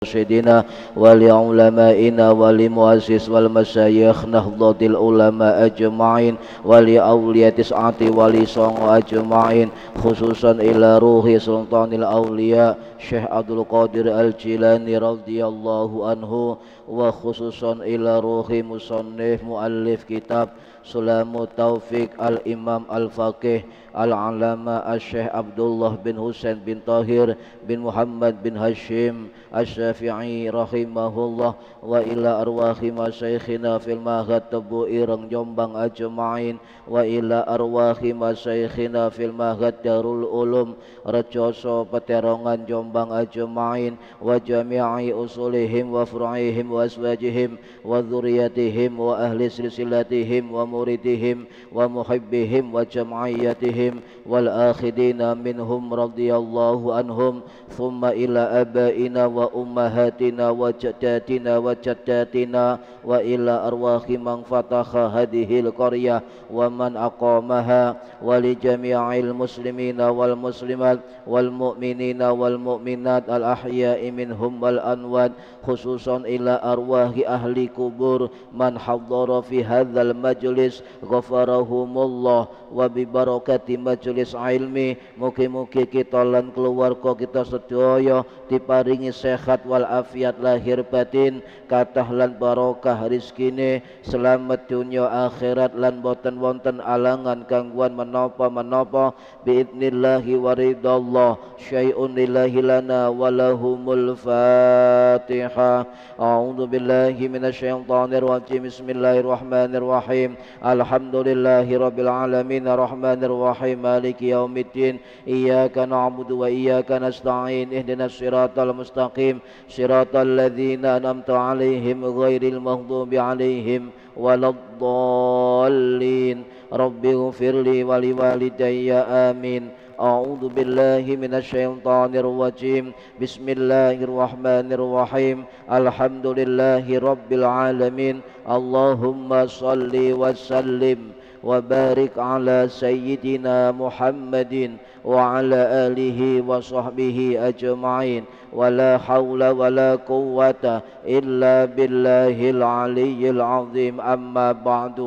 مرشدنا ولعلمائنا ولمؤسس والمشايخ نهضة العلماء أجمعين ولأولياء تسعة ولصنع أجمعين خصوصا إلى روح سلطان الأولياء شيخ عبد القادر الجيلاني رضي الله عنه وخصوصا إلى روح مصنف مؤلف كتاب سلام التوفيق الإمام الفقيه Al-Alama Syekh Abdullah bin Husain bin Tahir bin Muhammad bin Hashim Asy-Syafi'i rahimahullah wa ila arwahi masyayikhina fil mahad Tebu Ireng Jombang ajma'in wa ila arwahi masyayikhina fil mahad Darul Ulum Rejoso Peterongan Jombang ajma'in wa jami'i usulihim wa furu'ihim wa aswajihim wa dzurriyyatihim wa ahli silsilatihim wa muridihim wa muhibbihim wa jam'iyyatihim والآخذين منهم رضي الله عنهم ثم إلى آبائنا وأمهاتنا وجداتنا وجداتنا وإلى أرواح من فتح هذه القرية ومن أقامها ولجميع المسلمين والمسلمات والمؤمنين والمؤمنات الأحياء منهم والأموات خصوصا إلى أرواح أهل قبور من حضر في هذا المجلس غفرهم الله وببركة majelis ilmi mugi-mugi kita lan keluarga kita sedaya diparingi sehat wal afiat lahir batin kathah lan barokah rezekine selamat dunya akhirat lan boten wonten alangan gangguan menapa-menapa biidnillahi wa ridallah syai'un lillahi lana wa lahumul fatihah a'udzu billahi minasyaitonir rajim bismillahirrahmanirrahim alhamdulillahi rabbil alamin arrahmanir rahim maliki yaumiddin iyyaka na'budu wa iyyaka nasta'in ihdinas siratal mustaqim siratal ladzina an'amta 'alaihim ghairil maghdubi 'alaihim waladdallin rabbighfirli wa liwalidayya amin a'udzu billahi minasyaitonir rajim bismillahirrahmanirrahim alhamdulillahi rabbil alamin allahumma shalli wa sallim وبارك على سيدنا محمد وعلى آله وصحبه أجمعين ولا حول ولا قوة إلا بالله العلي العظيم أما بعد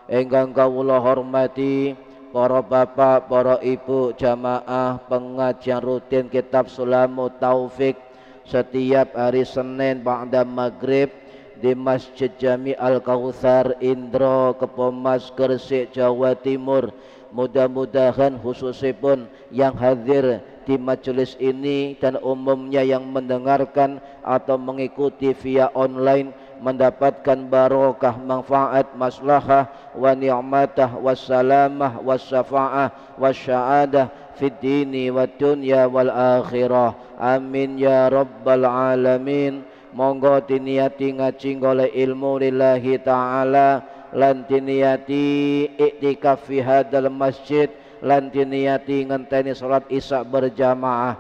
ingkang kawula hormati para bapak, para ibu jamaah pengajian rutin kitab Sulamut Taufik setiap hari Senin ba'da maghrib di Masjid Jami Al-Kautsar Indro Kepomas Gresik Jawa Timur. Mudah-mudahan khususipun yang hadir di majelis ini dan umumnya yang mendengarkan atau mengikuti via online mendapatkan barokah, manfaat, maslahah wa ni'matah wassalamah wassafa'ah wasya'adah fid dini wad dunya wal akhirah amin ya rabbal alamin. Monggo diniati ngaji golek ilmu lillahi ta'ala lan diniati iktikaf fi hadzal masjid lan diniati ngenteni salat isya berjamaah.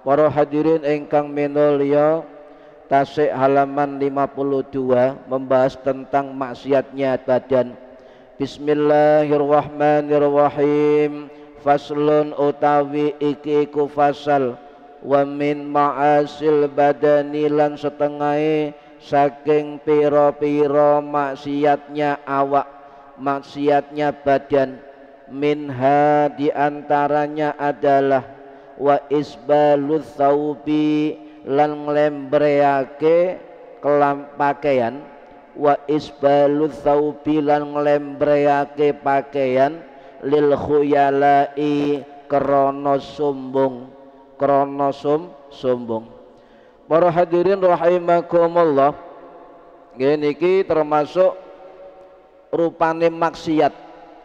Para hadirin ingkang minulya, tasik halaman 52 membahas tentang maksiatnya badan. Bismillahirrahmanirrahim. Faslun utawi iki iku fasal wa min ma'asil badani lan setengahé saking pira-pira maksiatnya awak, maksiatnya badan. Minha diantaranya adalah wa isbalul thawbi lan nglembreake pakaian, wa isbalul thawbi lan nglembreake pakaian lil khuyalai krana sombong, krana sombong. Para hadirin rahimakumullah, niki termasuk rupane maksiat,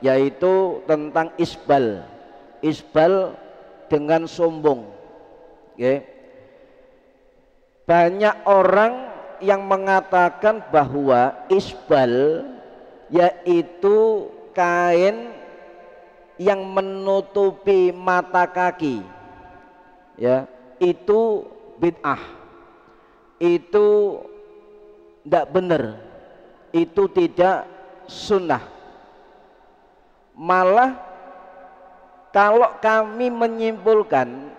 yaitu tentang isbal dengan sombong. Banyak orang yang mengatakan bahwa isbal yaitu kain yang menutupi mata kaki, ya, itu bid'ah, itu tidak benar, itu tidak sunnah. Malah kalau kami menyimpulkan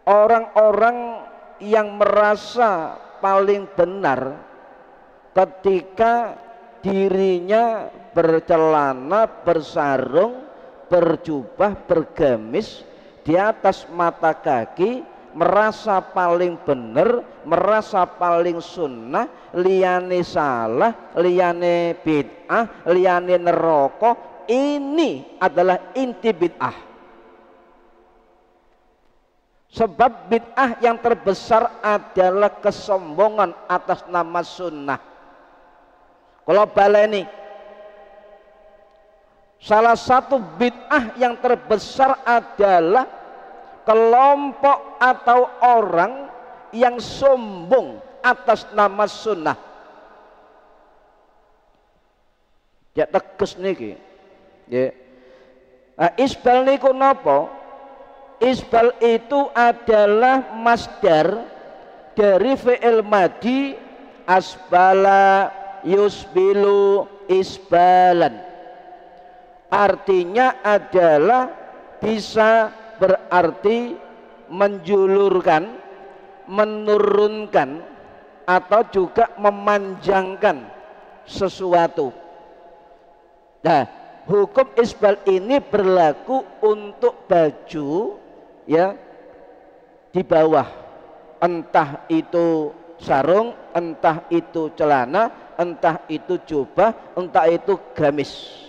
orang-orang yang merasa paling benar ketika dirinya bercelana, bersarung, berjubah, bergamis di atas mata kaki, merasa paling benar, merasa paling sunnah, liyane salah, liyane bid'ah, liyane neraka. Ini adalah inti bid'ah. Sebab bid'ah yang terbesar adalah kesombongan atas nama sunnah. Kalau baleni, salah satu bid'ah yang terbesar adalah kelompok atau orang yang sombong atas nama sunnah. Ya tegas niki. Ya. Nah, isbal niku napa? Isbal itu adalah masdar dari fi'il madi asbala yusbilu isbalan. Artinya adalah bisa berarti menjulurkan, menurunkan, atau juga memanjangkan sesuatu. Nah, hukum isbal ini berlaku untuk baju ya di bawah, entah itu sarung, entah itu celana, entah itu jubah, entah itu gamis.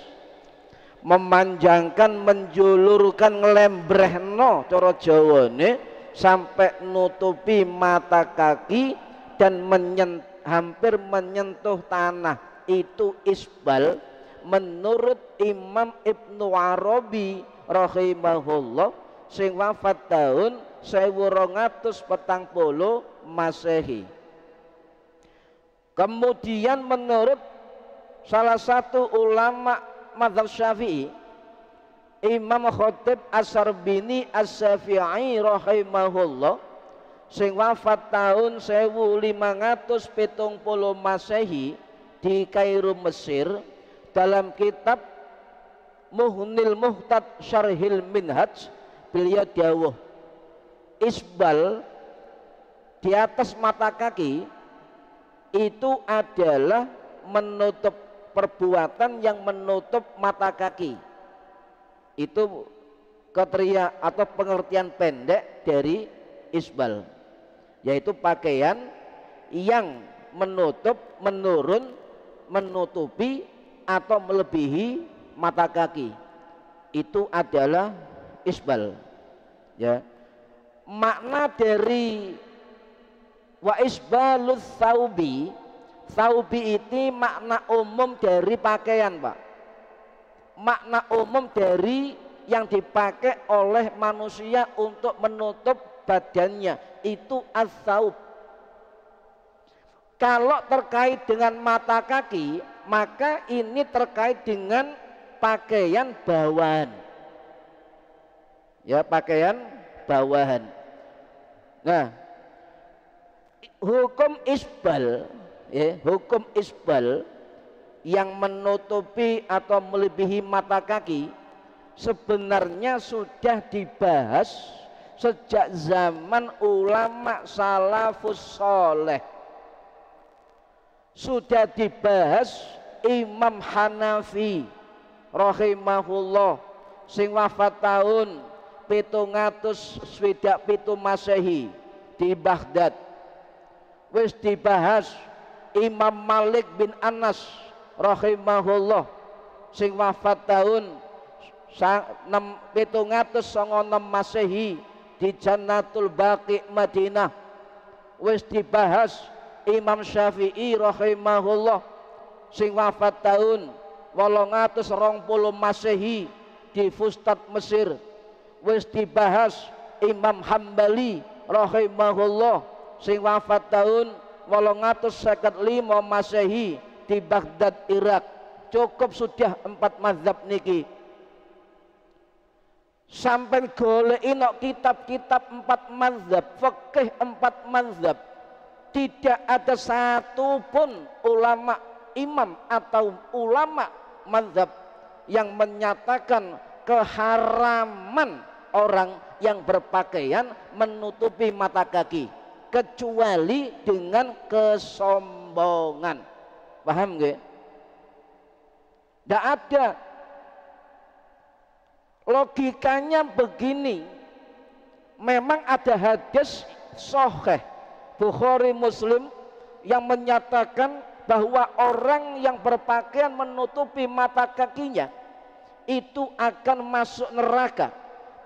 Memanjangkan, menjulurkan, ngelembrehno cara Jawane sampai nutupi mata kaki dan hampir menyentuh tanah, itu isbal menurut Imam Ibnu Arabi rahimahullah sing wafat tahun 1240 Masehi. Kemudian menurut salah satu ulama mazhab Syafi'i, Imam Khatib As-Sarbini As-Syafi'i rahimahullah sing wafat tahun 1570 Masehi di Kairo, Mesir, dalam kitab Muhnil Muhtad Syarhil Minhaj, beliau dawuh isbal di atas mata kaki itu adalah menutup perbuatan yang menutup mata kaki. Itu kriteria atau pengertian pendek dari isbal, yaitu pakaian yang menutup, menurun, menutupi atau melebihi mata kaki. Itu adalah isbal. Ya. Makna dari wa isbalus saubi, saubi itu makna umum dari pakaian, Pak. Makna umum dari yang dipakai oleh manusia untuk menutup badannya, itu as-saub. Kalau terkait dengan mata kaki, maka ini terkait dengan pakaian bawahan. Ya, pakaian bawahan. Nah, hukum isbal, ya, hukum isbal yang menutupi atau melebihi mata kaki sebenarnya sudah dibahas sejak zaman ulama salafus soleh. Sudah dibahas Imam Hanafi rahimahullah sing wafat tahun 727 Masehi di Baghdad. Wis dibahas Imam Malik bin Anas rahimahullah sing wafat tahun 796 Masehi di Jannatul Baqi Madinah. Wis dibahas Imam Syafi'i rahimahullah sing wafat tahun 820 Masehi di Fustat, Mesir. Wis dibahas Imam Hambali rahimahullah sing wafat tahun 855 Masehi di Baghdad, Irak. Cukup sudah 4 mazhab niki. Sampai goleki nok kitab-kitab 4 mazhab, fikih 4 mazhab, tidak ada satupun ulama imam atau ulama mazhab yang menyatakan keharaman orang yang berpakaian menutupi mata kaki. kecuali dengan kesombongan. Paham nggih? Tidak ada. Logikanya begini, memang ada hadis sahih Bukhari Muslim yang menyatakan bahwa orang yang berpakaian menutupi mata kakinya itu akan masuk neraka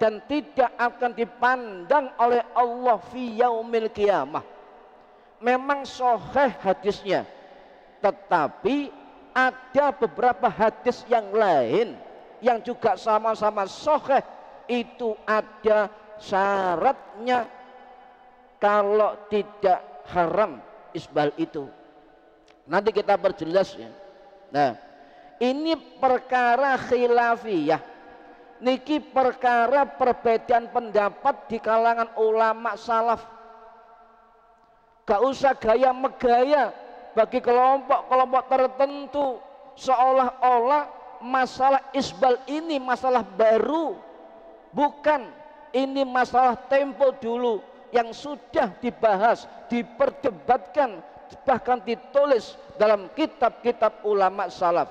dan tidak akan dipandang oleh Allah fi yaumil qiyamah. Memang sahih hadisnya, tetapi ada beberapa hadis yang lain yang juga sama-sama sahih, itu ada syaratnya kalau tidak haram isbal itu. Nanti kita perjelas ya. Nah, ini perkara khilafiyah. Niki perkara perbedaan pendapat di kalangan ulama salaf. Gak usah gaya megaya bagi kelompok-kelompok tertentu, seolah-olah masalah isbal ini masalah baru. Bukan, ini masalah tempo dulu yang sudah dibahas, diperdebatkan, bahkan ditulis dalam kitab-kitab ulama salaf.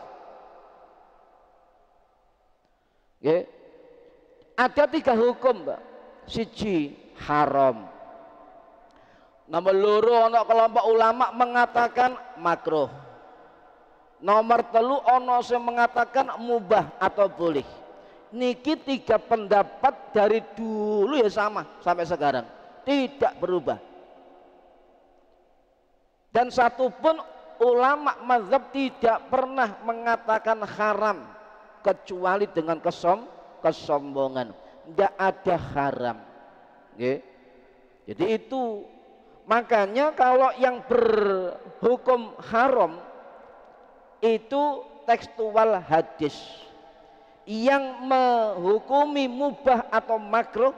Okay. Ada 3 hukum, Mbak. Siji haram. Nomor loro ana kelompok ulama mengatakan makruh. Nomor telu ana sing mengatakan mubah atau boleh. Niki 3 pendapat dari dulu ya sama sampai sekarang, tidak berubah. Dan satupun ulama mazhab tidak pernah mengatakan haram kecuali dengan kesombongan. Tidak ada haram. Okay. Jadi itu makanya kalau yang berhukum haram itu tekstual hadis, yang menghukumi mubah atau makruh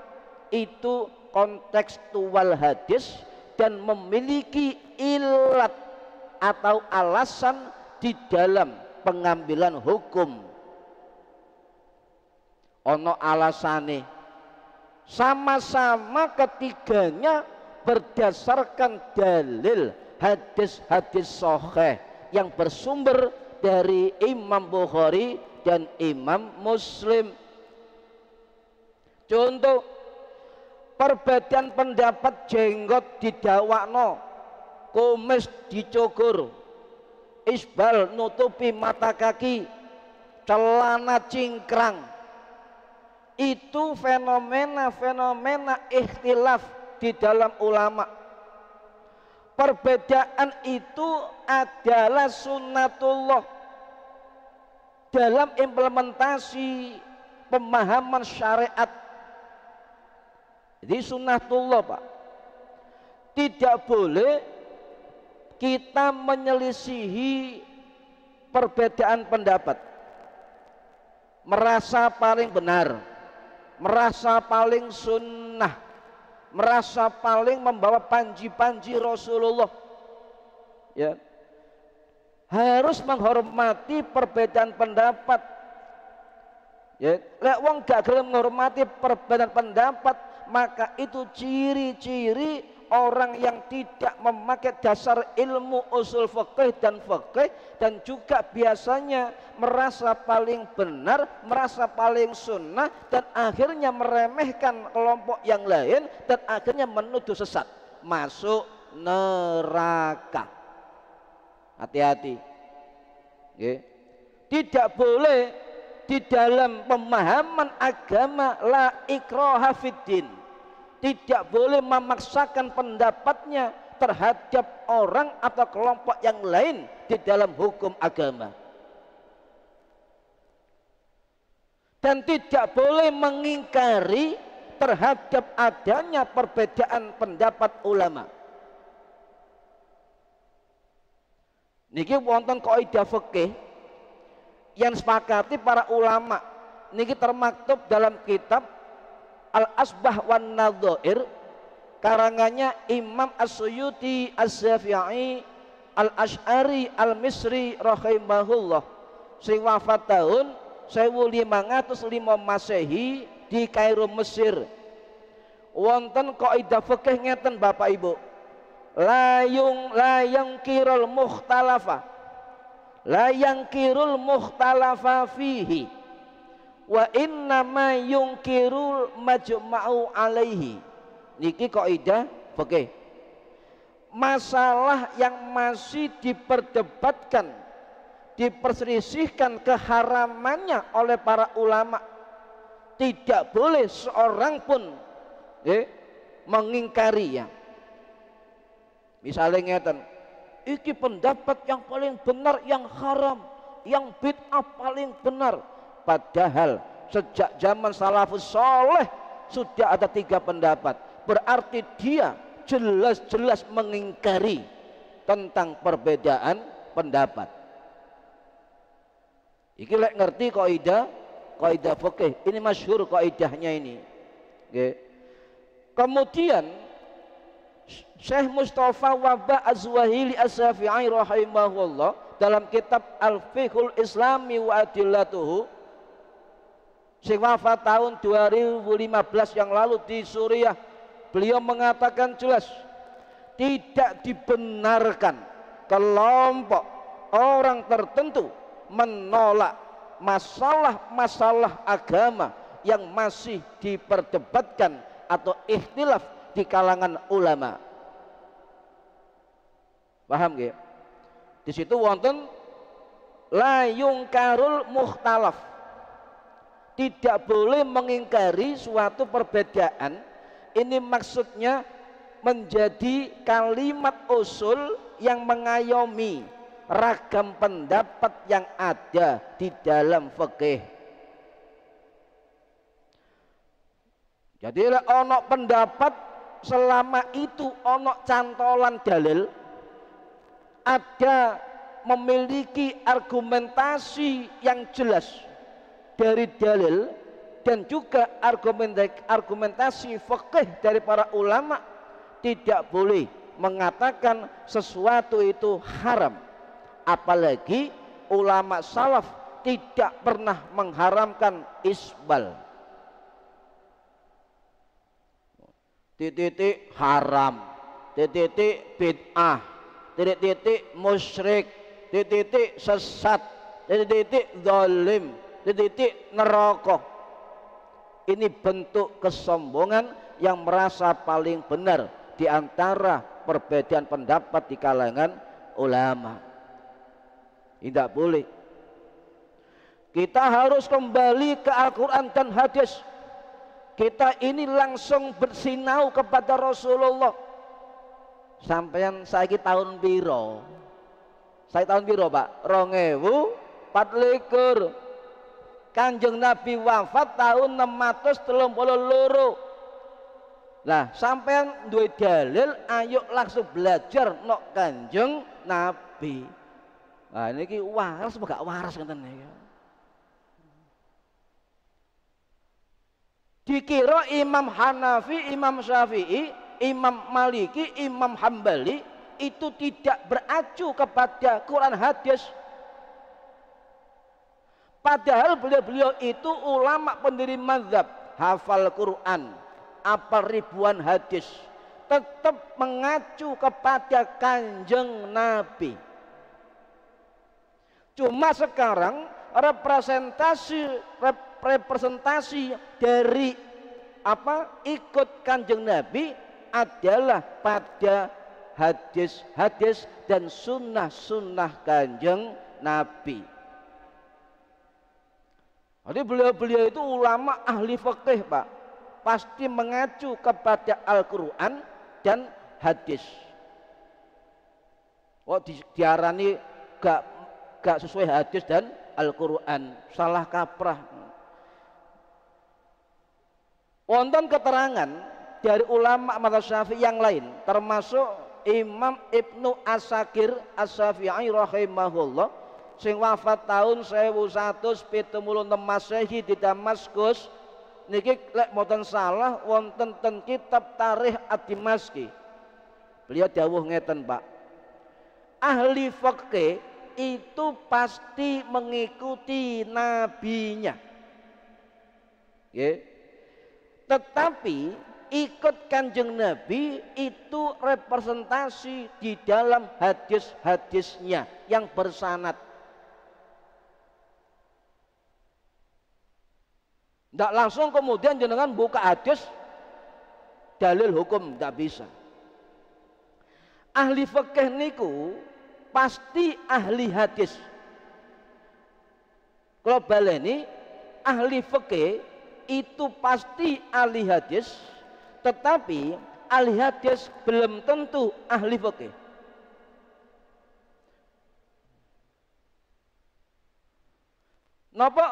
itu kontekstual hadis dan memiliki ilat atau alasan di dalam pengambilan hukum. Ono alasane, sama-sama ketiganya berdasarkan dalil hadis-hadis sahih yang bersumber dari Imam Bukhari dan Imam Muslim. Contoh, perbedaan pendapat jenggot didawakno, kumis dicukur, isbal nutupi mata kaki, celana cingkrang. Itu fenomena-fenomena ikhtilaf di dalam ulama. Perbedaan itu adalah sunnatullah dalam implementasi pemahaman syariat. Jadi sunnatullah, Pak. Tidak boleh kita menyelisihi perbedaan pendapat, merasa paling benar, merasa paling sunnah, merasa paling membawa panji-panji Rasulullah. Ya, harus menghormati perbedaan pendapat. Ya, lek wong gak gelem menghormati perbedaan pendapat, maka itu ciri-ciri orang yang tidak memakai dasar ilmu usul fikih dan juga biasanya merasa paling benar, merasa paling sunnah, dan akhirnya meremehkan kelompok yang lain dan akhirnya menuduh sesat, masuk neraka. Hati-hati. Tidak boleh di dalam pemahaman agama la ikraha fiddin, tidak boleh memaksakan pendapatnya terhadap orang atau kelompok yang lain di dalam hukum agama, dan tidak boleh mengingkari terhadap adanya perbedaan pendapat ulama. Niki wonten kaidah fikih yang sepakati para ulama, niki termaktub dalam kitab Al-Asbah wan Nadhair karangannya Imam As-Suyuti Az-Zafi'i Al-Asy'ari Al-Misri rahimahullah, sing wafat tahun 1505 Masehi di Kairo, Mesir. Wonten kaidah fikih ngeten Bapak Ibu, la yangkirul mukhtalafa fihi wa inna ma yungkirul majma'u alaihi. Niki kaidah fikih. Masalah yang masih diperdebatkan, diperselisihkan keharamannya oleh para ulama, tidak boleh seorang pun mengingkarinya. Misalnya ngeten, iki pendapat yang paling benar yang haram, yang bid'ah paling benar. Padahal sejak zaman salafus soleh sudah ada 3 pendapat. Berarti dia jelas-jelas mengingkari tentang perbedaan pendapat. Iki lek ngerti kaidah fikih, ini masyhur kaidahnya ini. Nggih. Kemudian Syekh Mustafa Waba Az-Zuhaili As-Syafi'i rahimahullah dalam kitab Al-Fiqhul Islami wa Adillatuhu, sing wafat tahun 2015 yang lalu di Suriah, beliau mengatakan jelas tidak dibenarkan kelompok orang tertentu menolak masalah-masalah agama yang masih diperdebatkan atau ikhtilaf di kalangan ulama. Paham nggih? Di situ wonten la yungkarul mukhtalaf. Tidak boleh mengingkari suatu perbedaan. Ini maksudnya menjadi kalimat usul yang mengayomi ragam pendapat yang ada di dalam fikih. Jadi ono pendapat selama itu ono cantolan dalil, ada memiliki argumentasi yang jelas dari dalil dan juga argumentasi fikih dari para ulama, tidak boleh mengatakan sesuatu itu haram. Apalagi ulama salaf tidak pernah mengharamkan isbal. Titik haram, titik bid'ah, titik musyrik, titik sesat, titik zalim, titik neraka. Ini bentuk kesombongan yang merasa paling benar di antara perbedaan pendapat di kalangan ulama. Tidak boleh. Kita harus kembali ke Al-Quran dan hadis. Kita ini langsung bersinau kepada Rasulullah. Sampeyan saiki tahun piro? Saya tahun piro, Pak? 2024. Kanjeng Nabi wafat tahun 632. Nah, sampeyan duwe dalil, ayo langsung belajar nok Kanjeng Nabi. Nah, ini waras apa gak waras ngeten iki. Dikira Imam Hanafi, Imam Syafi'i, Imam Maliki, Imam Hambali itu tidak beracu kepada Quran hadis. Padahal beliau-beliau itu ulama pendiri mazhab, hafal Quran, apal ribuan hadis, tetap mengacu kepada Kanjeng Nabi. Cuma sekarang representasi dari ikut Kanjeng Nabi adalah pada hadis-hadis dan sunnah-sunnah Kanjeng Nabi. Jadi beliau-beliau itu ulama ahli fikih, Pak. Pasti mengacu kepada Al-Quran dan hadis. Diarani gak sesuai hadis dan Al-Quran, salah kaprah. Wonten keterangan dari ulama mazhab Syafi'i yang lain, termasuk Imam Ibnu Asakir As-Syafi'i rahimahullah, sing wafat tahun 1176 Masehi di Damaskus. Niki lek mboten salah wonten ten kitab Tarikh Ad-Dimashqi. Beliau dawuh ngeten, Pak. Ahli fikih itu pasti mengikuti nabinya. Tetapi ikut Kanjeng Nabi itu representasi di dalam hadis-hadisnya yang bersanad. Tidak langsung kemudian jenengan buka hadis dalil hukum, tidak bisa. Ahli fikih niku pasti ahli hadis. Kalau baleni ahli fikih itu pasti ahli hadis, tetapi ahli hadis belum tentu ahli fikih. Napa?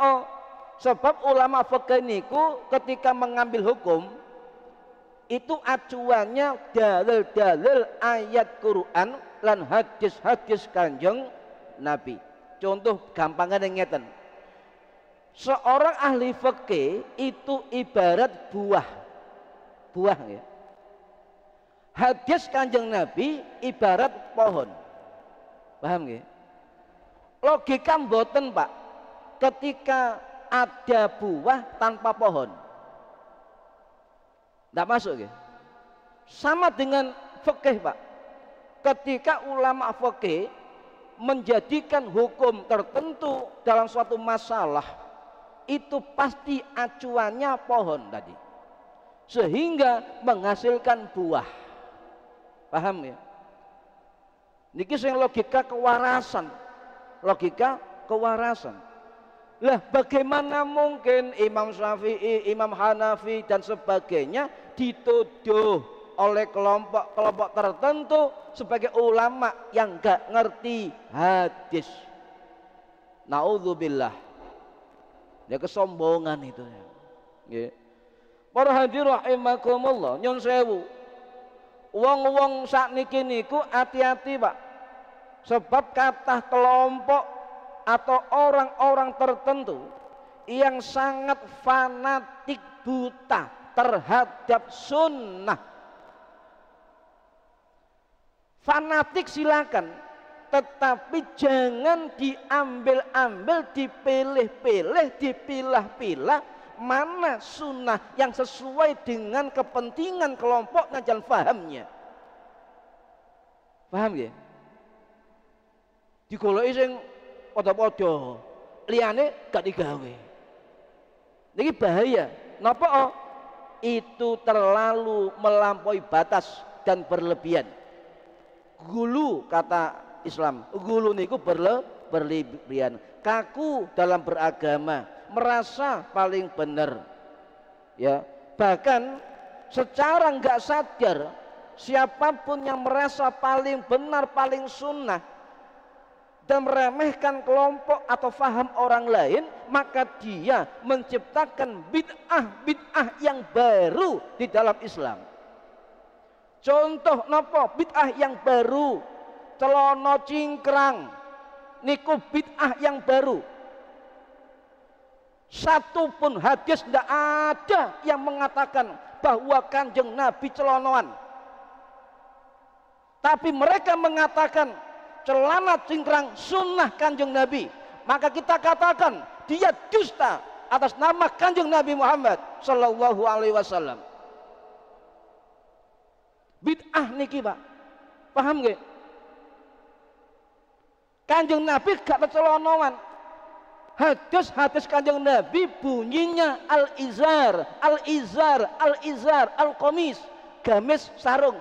Sebab ulama fikih niku ketika mengambil hukum itu acuannya dalil-dalil ayat Quran lan hadis-hadis Kanjeng Nabi. Contoh gampangnya ngeten. Seorang ahli fikih itu ibarat buah ya. Hadis Kanjeng Nabi ibarat pohon. Paham nggih? Logika mboten, Pak. Ketika ada buah tanpa pohon, tidak masuk ya. Sama dengan fikih, Pak. Ketika ulama fikih menjadikan hukum tertentu dalam suatu masalah, itu pasti acuannya pohon tadi, sehingga menghasilkan buah. Paham ya? Niki sing logika kewarasan, Lah bagaimana mungkin Imam Syafi'i, Imam Hanafi dan sebagainya dituduh oleh kelompok tertentu sebagai ulama yang gak ngerti hadis? Naudzubillah. Ya kesombongan itu ya. Nggih. Para hadirin rahimakumullah, nyun sewu. Wong-wong sakniki niku hati-hati, Pak. Sebab kata kelompok atau orang-orang tertentu yang sangat fanatik buta terhadap sunnah. Fanatik silakan, tetapi jangan diambil-ambil, dipilih-pilih, dipilah-pilah mana sunnah yang sesuai dengan kepentingan kelompoknya dan fahamnya. Paham ya? Digoleki sing podo-podo, liyane gak digawe. Niki bahaya. Napa? Itu terlalu melampaui batas dan berlebihan. Gulu kata Islam. Gulu niku berlebihan. Kaku dalam beragama, merasa paling benar. Ya, bahkan secara nggak sadar siapapun yang merasa paling benar, paling sunnah dan meremehkan kelompok atau faham orang lain, maka dia menciptakan bid'ah yang baru di dalam Islam. Contoh napa bid'ah yang baru? Celana cingkrang niku bid'ah yang baru. Satu pun hadis tidak ada yang mengatakan bahwa Kanjeng Nabi celanoan, tapi mereka mengatakan celana cingkrang sunnah Kanjeng Nabi. Maka kita katakan dia dusta atas nama Kanjeng Nabi Muhammad sallallahu alaihi wasallam. Bid'ah niki, Pak. Paham nggih? Kanjeng Nabi gak kecelanoan. Hadis Kanjeng Nabi bunyinya al-izar, al-qamis, gamis, sarung.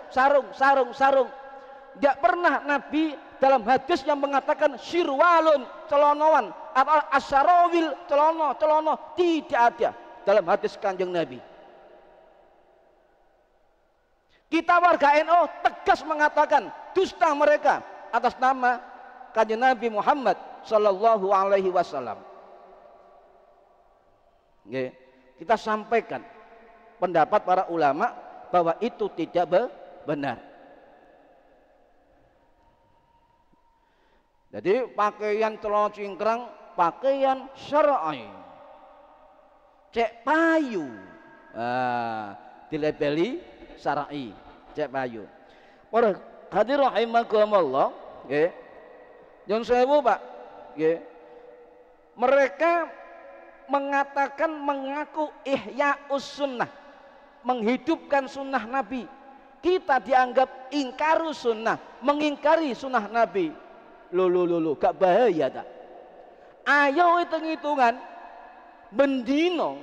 Tidak pernah Nabi dalam hadis yang mengatakan sirwalun, celonoan, atau asyarawil, celono, tidak ada dalam hadis Kanjeng Nabi. Kita warga NU tegas mengatakan dusta mereka atas nama Kanjeng Nabi Muhammad sallallahu alaihi wasallam. Kita sampaikan pendapat para ulama bahwa itu tidak benar. Jadi pakaian celana cingkrang pakaian syar'i. Cek payu. Dilabeli syar'i, cek payu. Para hadirin rahimakumullah, nggih. Nyun sewu, Pak. Nggih. Mereka mengatakan mengaku ihya sunnah, menghidupkan sunnah Nabi, kita dianggap ingkaru sunnah, mengingkari sunnah Nabi. Lo, gak bahaya tak? Ayo hitung-hitungan bendino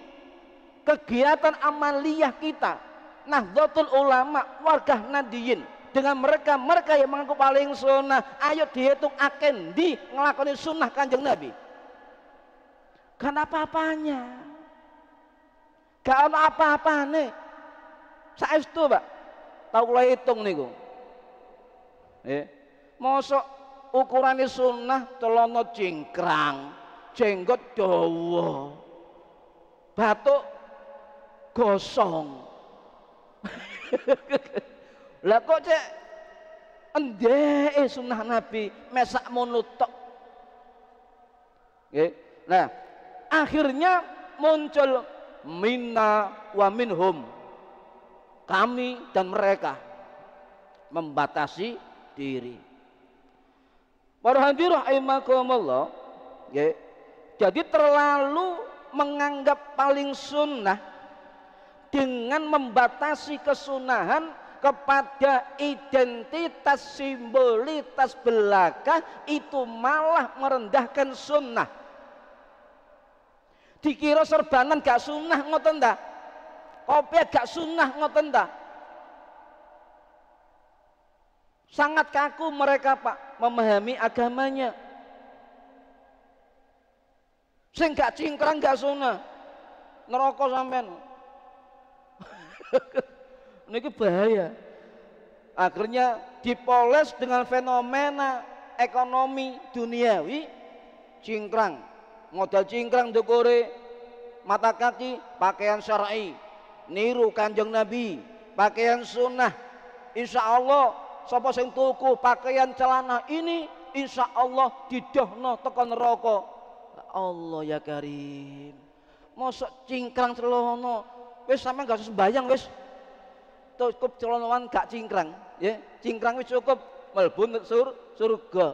kegiatan amaliyah kita, Nahdlatul Ulama, warga Nadiyin, dengan mereka yang mengaku paling sunnah, ayo dihitung akan di ngelakoni sunnah Kanjeng Nabi. Kan apa-apanya, gak ada apa-apa nih. Saestu Pak, tahu kalau hitung niku. Mosok ukurannya sunnah celana cingkrang, jenggot dawa, batuk gosong. Lah kok cek endeke sunnah Nabi mesak monutok. Nah, akhirnya muncul minna wa minhum, kami dan mereka membatasi diri. Para hadirin rahimakumullah, jadi terlalu menganggap paling sunnah dengan membatasi kesunahan kepada identitas simbolitas belaka, itu malah merendahkan sunnah. Dikira serbanan gak sunnah ngoten ta, kopi gak sunnah ngoten ta. Sangat kaku mereka Pak memahami agamanya. Sing gak cingkrang gak sunnah, neraka sampean. Ini bahaya. Akhirnya dipoles dengan fenomena ekonomi duniawi, cingkrang, modal cingkrang dukure, mata kaki pakaian syar'i, niru Kanjeng Nabi, pakaian sunnah. Insya Allah sapa sing tuku pakaian celana ini, insya Allah didohno tekan neraka. Allah ya Karim, mosok cingkrang celana wis sampe gak usah sembayang wis, cukup celanawan gak cingkrang, ya cingkrang wis cukup mlebu surga.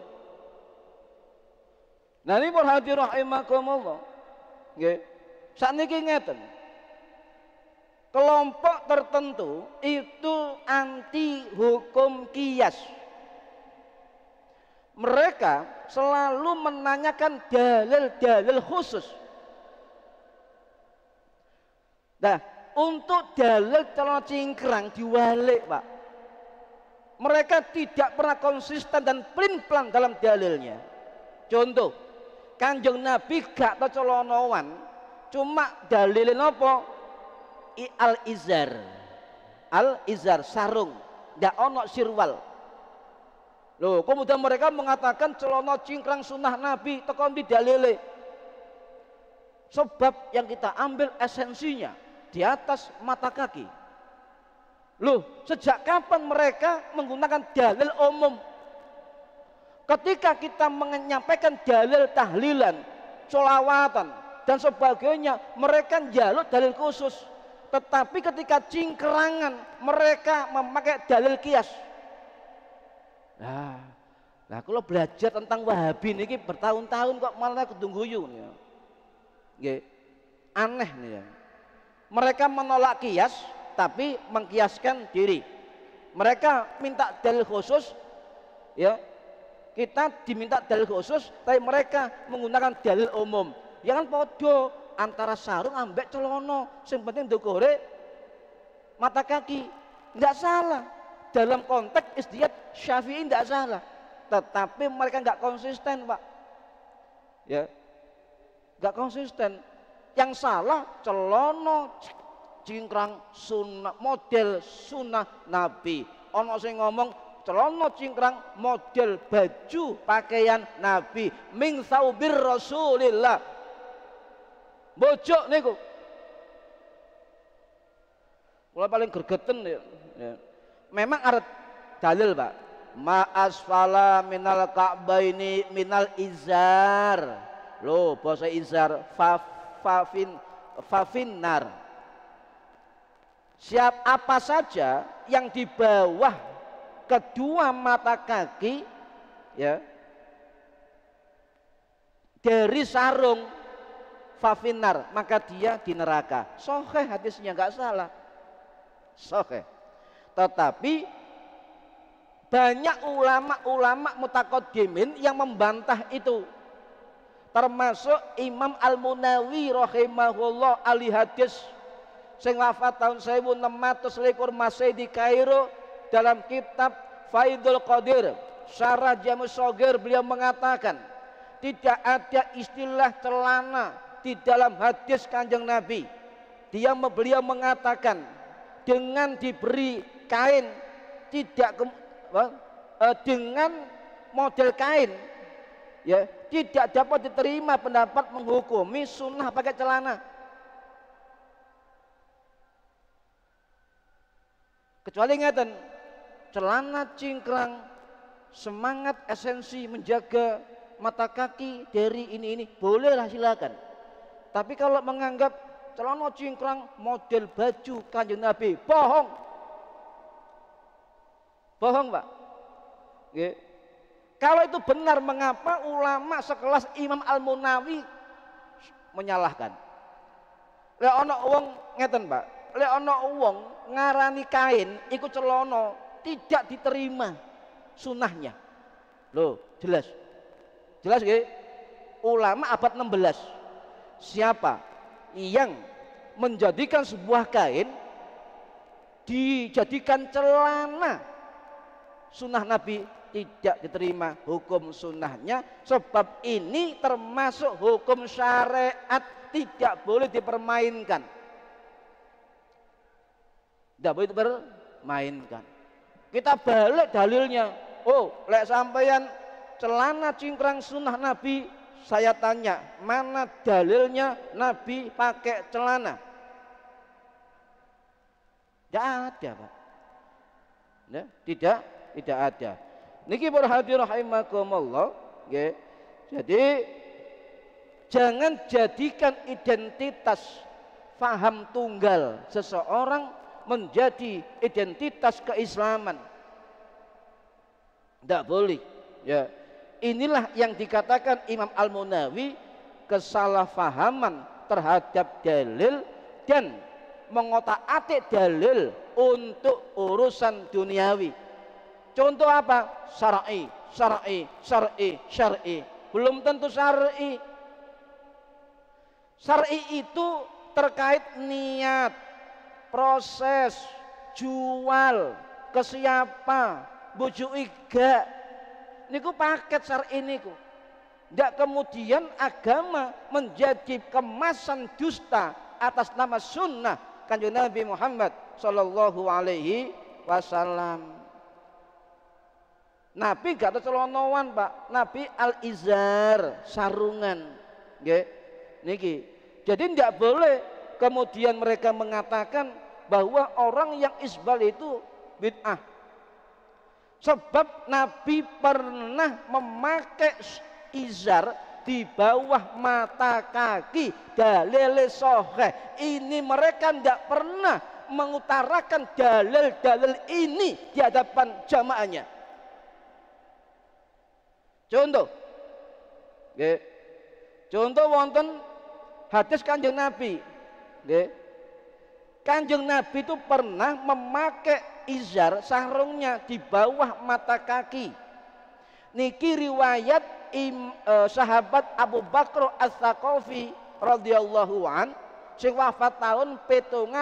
Nah ini para hadirin rahimakumullah, nggih sakniki ngeten, kelompok tertentu itu anti hukum qiyas. Mereka selalu menanyakan dalil-dalil khusus. Nah, untuk dalil celana cingkrang diwalik Pak, mereka tidak pernah konsisten dan pelin-pelan dalam dalilnya. Contoh, Kanjeng Nabi gak tau celanawan, cuma dalilin apa? Al-izar sarung, ndak ono sirwal. Loh, kemudian mereka mengatakan celana cingkrang sunnah Nabi, tekon di dalile. Sebab yang kita ambil esensinya di atas mata kaki. Loh, sejak kapan mereka menggunakan dalil umum? Ketika kita menyampaikan dalil tahlilan, sholawatan dan sebagainya, mereka njaluk dalil khusus. Tetapi ketika cingkrangan, mereka memakai dalil qiyas. Nah, kalau belajar tentang Wahabi ini bertahun-tahun kok malah kedungguyu nih. Nggih. Aneh nih ya. Mereka menolak qiyas tapi mengkiaskan diri. Mereka minta dalil khusus, ya. Kita diminta dalil khusus, tapi mereka menggunakan dalil umum. Ya kan podo antara sarung ambek celana, sing penting ndukure mata kaki. Enggak salah. Dalam konteks istihad Syafi'i tidak salah, tetapi mereka nggak konsisten Pak, ya nggak konsisten. Yang salah celana cingkrang sunnah, model sunnah Nabi. Ono sing ngomong celana cingkrang model baju pakaian Nabi, min saubir Rasulillah. Bojok niku mulai paling gergeten ya. Memang ada dalil Pak, ma asfala minal ka'baini minal izar. Loh, bahasa izar fafinnar. Siap apa saja yang di bawah kedua mata kaki, ya, dari sarung fafinnar, maka dia di neraka. Sahih hadisnya, nggak salah. sahih. Tetapi banyak ulama-ulama mutaqaddimin yang membantah itu, termasuk Imam Al-Munawi rahimahullah, ahli hadis sing wafat tahun 1600 masih di Kairo. Dalam kitab Faidul Qadir Syarah Jamus Shogir, beliau mengatakan tidak ada istilah celana di dalam hadis Kanjeng Nabi. Beliau mengatakan dengan diberi kain tidak dengan model kain ya tidak dapat diterima pendapat menghukumi sunnah pakai celana, kecuali ngeten celana cingkrang, semangat esensi menjaga mata kaki dari ini bolehlah silakan. Tapi kalau menganggap celana cingkrang model baju Kanjeng Nabi, bohong Pak. Oke. Kalau itu benar, mengapa ulama sekelas Imam Al-Munawi menyalahkan? Lek ana wong ngeten Pak, lek ana wong ngarani kain iku celana tidak diterima sunnahnya. Loh, jelas nggih? Ulama abad 16 siapa yang menjadikan sebuah kain dijadikan celana sunnah Nabi, tidak diterima hukum sunnahnya, sebab ini termasuk hukum syariat, tidak boleh dipermainkan, tidak boleh dipermainkan. Kita balik dalilnya. Oh, lek sampeyan celana cingkrang sunnah Nabi, saya tanya mana dalilnya Nabi pakai celana? Tidak ada Pak ya, tidak ada. Niki para hadirin rahimakumullah nggih. Jadi jangan jadikan identitas faham tunggal seseorang menjadi identitas keislaman, tidak boleh ya. Inilah yang dikatakan Imam Al-Munawi kesalahpahaman terhadap dalil dan mengotak-atik dalil untuk urusan duniawi. Contoh apa? Syar'i. Belum tentu syar'i. Syar'i itu terkait niat, proses, jual, ke siapa, bojo iga. Niku paket syar'i niku. Tidak kemudian agama menjadi kemasan dusta atas nama sunnah Kanjeng Nabi Muhammad sallallahu alaihi wasallam. Nabi gak ada celonoan Pak, Nabi al-izar, sarungan nggih niki. Jadi tidak boleh kemudian mereka mengatakan bahwa orang yang isbal itu bid'ah, sebab Nabi pernah memakai izar di bawah mata kaki, dalil sahih. Ini mereka tidak pernah mengutarakan dalil-dalil ini di hadapan jamaahnya. Contoh wonten hadis Kanjeng Nabi Kanjeng Nabi itu pernah memakai izar sarungnya di bawah mata kaki. Niki riwayat sahabat Abu Bakar As-Saqafi radhiyallahu an sing wafat tahun 709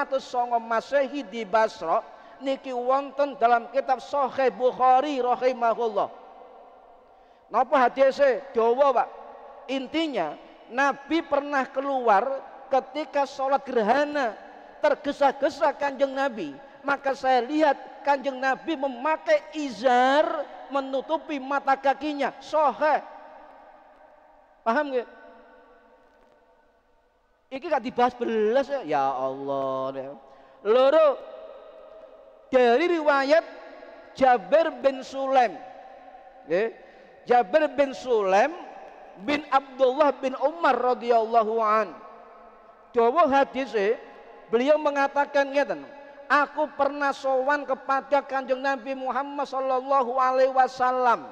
Masehi di Basra. Niki wonten dalam kitab Sahih Bukhari rahimahullah. Napa hadisnya dawa Pak? Intinya Nabi pernah keluar ketika sholat gerhana, tergesa-gesa Kanjeng Nabi, maka saya lihat Kanjeng Nabi memakai izar menutupi mata kakinya. Sahih. Paham nggak? Iki gak dibahas belas ya. Ya Allah. Loro dari riwayat Jabir bin Sulaim. Jabir bin Sulaim bin Abdullah bin Umar radhiyallahu an. Dawa hadisnya beliau mengatakan ngeten, aku pernah sowan kepada Kanjeng Nabi Muhammad sallallahu alaihi wasallam,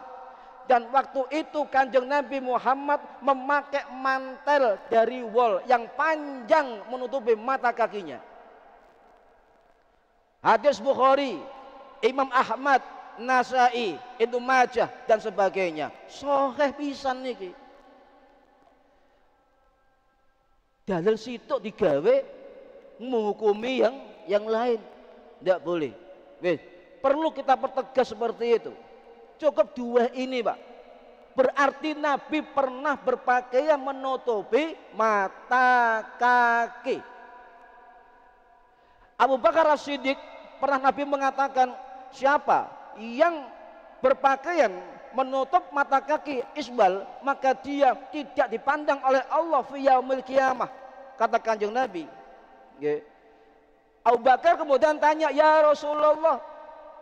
dan waktu itu Kanjeng Nabi Muhammad memakai mantel dari wol yang panjang menutupi mata kakinya. hadis Bukhari, Imam Ahmad, Nasai, Ibnu Majah dan sebagainya. Sahih pisan niki. Dalil sitok digawe menghukumi yang lain. Tidak boleh. Wes, perlu kita pertegas seperti itu. Cukup dua ini, Pak. Berarti Nabi pernah berpakaian menutupi mata kaki. Abu Bakar As-Siddiq pernah Nabi mengatakan, siapa yang berpakaian menutup mata kaki isbal, maka dia tidak dipandang oleh Allah fi yaumil qiyamah, kata Kanjeng Nabi. Abu Bakar kemudian tanya, ya Rasulullah,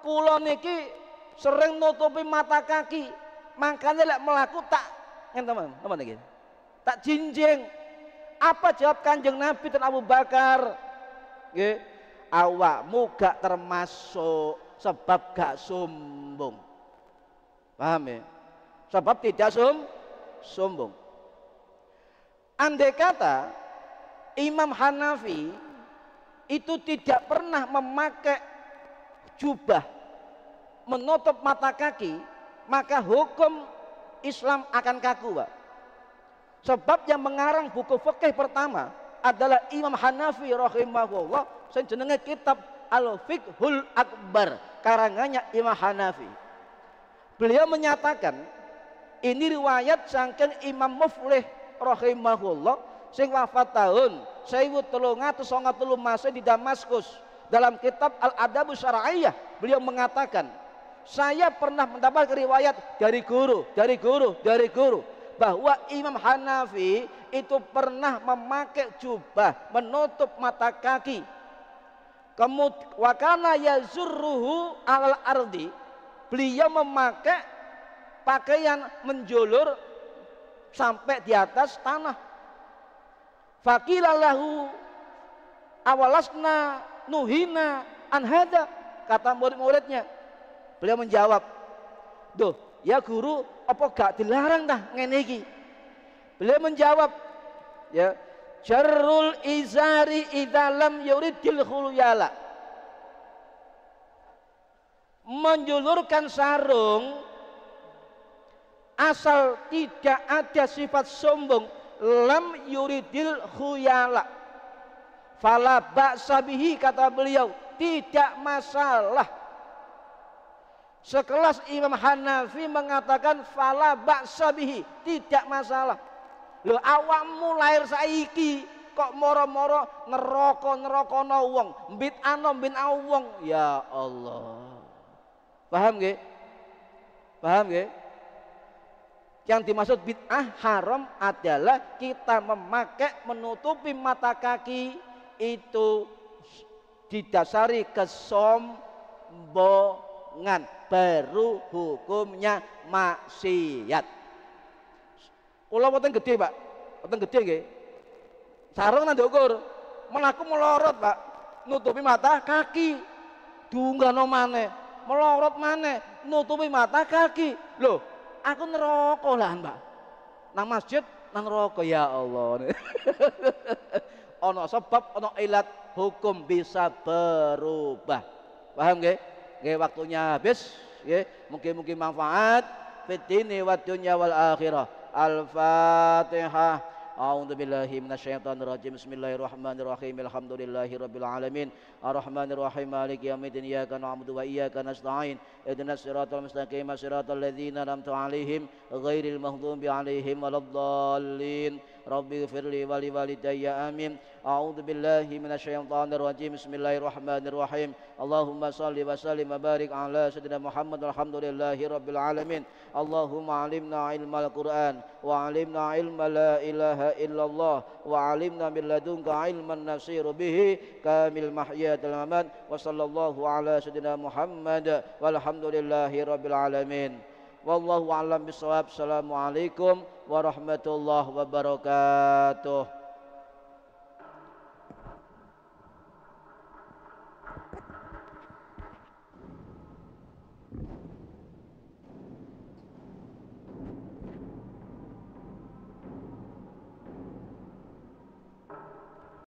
kula niki sering nutupi mata kaki, makanya lek melaku tak teman-teman niki tak jinjing. Apa jawab Kanjeng Nabi dan Abu Bakar? Awakmu gak termasuk sebab gak sombong. Paham ya? Sebab tidak sombong. Andai kata Imam Hanafi itu tidak pernah memakai jubah menutup mata kaki, maka hukum Islam akan kaku, Pak. Sebab yang mengarang buku fikih pertama adalah Imam Hanafi rahimahullah, sing jenenge kitab Al-Fiqhul Akbar, karangannya Imam Hanafi. Beliau menyatakan, ini riwayat saking Imam Muflih rahimahullah sing wafat tahun 1393 Masehi di Damaskus. Dalam kitab Al-Adabus Syar'iyyah beliau mengatakan, saya pernah mendapat riwayat dari guru bahwa Imam Hanafi itu pernah memakai jubah menutup mata kaki. Kemudian wakana yazurruhu alal ardi, beliau memakai pakaian menjulur sampai di atas tanah. Faqilallahu awalasna nuhina an hada, kata murid-muridnya. Beliau menjawab, "Duh, ya guru, apa gak dilarang dah ngene iki?" Beliau menjawab, ya, "Jarrul izari idza lam yuridil khuyala." Menjulurkan sarung asal tidak ada sifat sombong, lam yuridil khuyala, fala ba'sa bihi, kata beliau, tidak masalah. Sekelas Imam Hanafi mengatakan fala ba'sa bihi, tidak masalah. Lho, awakmu lahir saiki kok moro-moro neraka-nerakana wong, bid'ah wong, ya Allah. Paham nggih? Paham nggih? Yang dimaksud bid'ah haram adalah kita memakai menutupi mata kaki itu didasari kesombongan, baru hukumnya maksiat. Kula boten gede, Pak. Boten gede nggih. Sarung nang ndukur, mlaku melorot, Pak. Nutupi mata kaki. Dunggano maneh, melorot maneh, nutupi mata kaki. Loh, aku neraka lah, Mbak. Nang masjid nang neraka, ya Allah. Ono sebab, ono ilat, hukum bisa berubah. Paham nggih? Nggih, waktunya habis, nggih. Mungkin manfaat fid dini wad dunya wal akhirah. Al-Fatihah. A'udzu billahi minasyaitonir rajim. Bismillahirrahmanirrahim. Alhamdulillahirabbil alamin. Arrahmanir rahim. Maliki yaumiddin. Iyyaka na'budu wa iyyaka nasta'in. Ihdinas siratal mustaqim. Siratal ladzina an'amta 'alaihim ghairil maghdubi 'alaihim waladdallin. Rabbi ighfirli wa li walidayya, amin. A'udzu billahi minasyaitonir rajim. Bismillahirrahmanirrahim. Allahumma shalli wa sallim wa barik ala sayyidina Muhammad. Alhamdulillahirabbil alamin. Allahumma 'allimna ilmal Qur'an wa 'allimna ilma la ilaha illallah wa 'allimna min ladunka ilman nasiru bihi kamil mahyatil mamat. Wa sallallahu ala sayyidina Muhammad walhamdulillahirabbil alamin. Wallahu a'lam bissawab. Assalamualaikum warahmatullahi wabarakatuh.